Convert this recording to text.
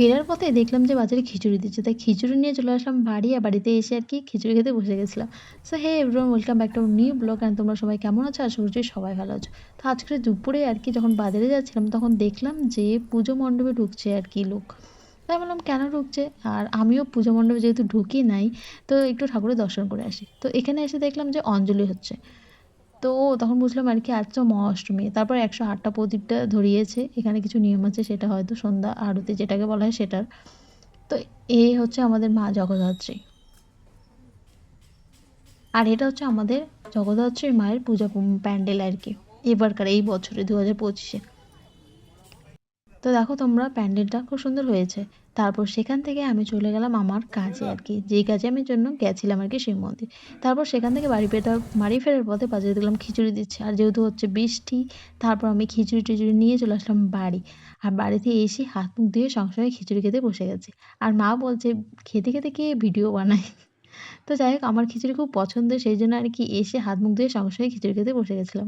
ফেরার পথে দেখলাম যে বাজারে খিচুড়ি দিচ্ছে। তাই খিচুড়ি নিয়ে চলে আসলাম বাড়ি। আর বাড়িতে এসে আর কি খিচুড়ি খেতে বসে গেছিলাম। So hey everyone welcome back to new blog and তোমরা সবাই কেমন আছো? আশা করছি সবাই ভালো আছো। তো আজকে দুপুরে আর কি যখন বাজারে যাচ্ছিলাম তখন দেখলাম যে পুজো মণ্ডপে ঢুকছে আর কি লোক। তাই বললাম কেন ঢুকছে? আর আমিও পুজো মণ্ডপে যেহেতু ঢুকি নাই তো একটু ঠাকুরের দর্শন করে আসি। তো এখানে এসে দেখলাম যে অঞ্জলি হচ্ছে। তো তখন বুঝলাম আর কি আজ তো মহাষ্টমী। তারপর ১০৮টা প্রদীপটা ধরিয়েছে। এখানে কিছু নিয়ম আছে সেটা হয়তো সন্ধ্যা আরতি যেটাকে বলা হয় সেটার। তো এই হচ্ছে আমাদের মা জগদ্ধাত্রী। আর এটা হচ্ছে আমাদের জগদ্ধাত্রীর মায়ের পূজা প্যান্ডেল আর কি। এবারকার এই বছরে ২০২৫-এ। তো দেখো তোমরা প্যান্ডেলটা খুব সুন্দর হয়েছে। তারপর সেখান থেকে আমি চলে গেলাম আমার কাজে আর কি। যেই কাজে আমি জন্য গেছিলাম আর কি শিব মন্দির। তারপর সেখান থেকে বাড়ি ফেরার পথে বাজারে দেখলাম খিচুড়ি দিচ্ছে। আর যেহেতু হচ্ছে বৃষ্টি তারপর আমি খিচুড়ি-টিচুড়ি নিয়ে চলে আসলাম বাড়ি। আর বাড়িতে এসে হাত মুখ ধুয়ে সঙ্গে, সঙ্গে খিচুড়ি খেতে বসে গেছি। আর মা বলছে, "খেতে, খেতে কে ভিডিও বানায়?" তো যাই হোক আমার খিচুড়ি খুব পছন্দের সেইজন্য আর কি এসে হাত মুখ ধুয়ে সঙ্গে, সঙ্গে খিচুড়ি খেতে বসে গেছিলাম।